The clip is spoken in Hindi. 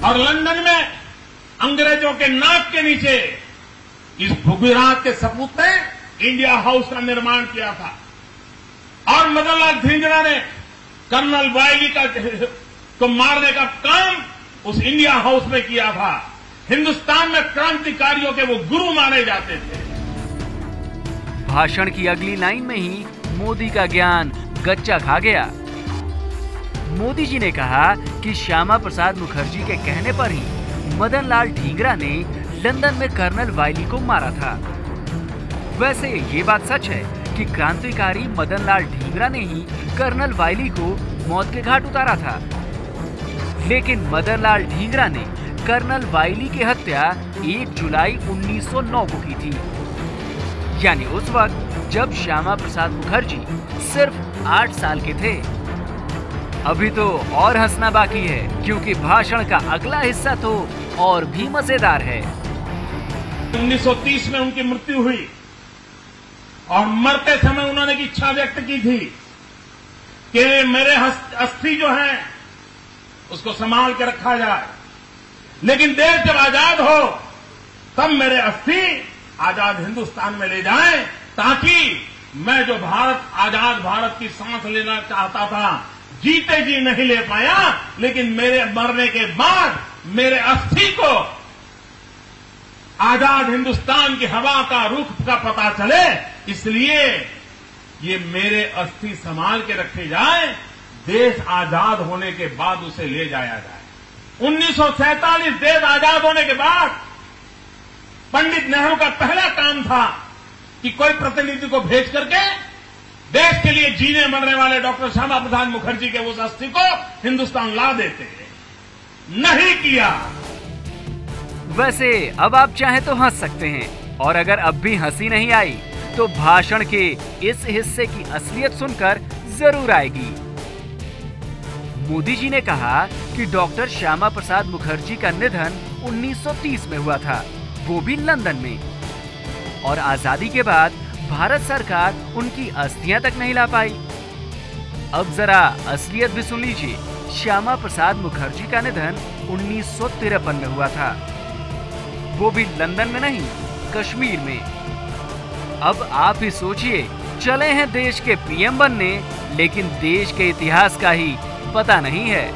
और लंदन में अंग्रेजों के नाक के नीचे इस भूमिराज के सपूत ने इंडिया हाउस का निर्माण किया था और मदन लाल धिंगरा ने कर्नल वायली को मारने का काम उस इंडिया हाउस में किया था। हिंदुस्तान में क्रांतिकारियों के वो गुरु माने जाते थे। भाषण की अगली लाइन में ही मोदी का ज्ञान गच्चा खा गया। मोदी जी ने कहा कि श्यामा प्रसाद मुखर्जी के कहने पर ही मदन लाल ढींगरा ने लंदन में कर्नल वायली को मारा था। वैसे ये बात सच है कि क्रांतिकारी मदन लाल ढींगरा ने ही कर्नल वायली को मौत के घाट उतारा था, लेकिन मदन लाल ढींगरा ने कर्नल वायली की हत्या 1 जुलाई 1909 को की थी, यानी उस वक्त जब श्यामा प्रसाद मुखर्जी सिर्फ 8 साल के थे। अभी तो और हंसना बाकी है, क्योंकि भाषण का अगला हिस्सा तो और भी मजेदार है। 1930 में उनकी मृत्यु हुई और मरते समय उन्होंने एक इच्छा व्यक्त की थी कि मेरे अस्थि जो है उसको संभाल के रखा जाए, लेकिन देश जब आजाद हो तब मेरे अस्थि आजाद हिंदुस्तान में ले जाएं, ताकि मैं जो आजाद भारत की सांस लेना चाहता था, जीते जी नहीं ले पाया, लेकिन मेरे मरने के बाद मेरे अस्थि को आजाद हिंदुस्तान की हवा का रुख का पता चले, इसलिए ये मेरे अस्थि संभाल के रखे जाए, देश आजाद होने के बाद उसे ले जाया जाए। 1947 देश आजाद होने के बाद पंडित नेहरू का पहला काम था कि कोई प्रतिनिधि को भेज करके देश के लिए जीने मरने वाले डॉक्टर श्यामा प्रसाद मुखर्जी के उस अस्थि को हिंदुस्तान ला देते। नहीं किया। वैसे अब आप चाहें तो हंस सकते हैं, और अगर अब भी हंसी नहीं आई तो भाषण के इस हिस्से की असलियत सुनकर जरूर आएगी। मोदी जी ने कहा कि डॉक्टर श्यामा प्रसाद मुखर्जी का निधन 1930 में हुआ था, वो भी लंदन में, और आजादी के बाद भारत सरकार उनकी अस्थियां तक नहीं ला पाई। अब जरा असलियत भी सुन लीजिए। श्यामा प्रसाद मुखर्जी का निधन 1953 में हुआ था, वो भी लंदन में नहीं, कश्मीर में। अब आप ही सोचिए, चले हैं देश के पीएम बनने, लेकिन देश के इतिहास का ही पता नहीं है।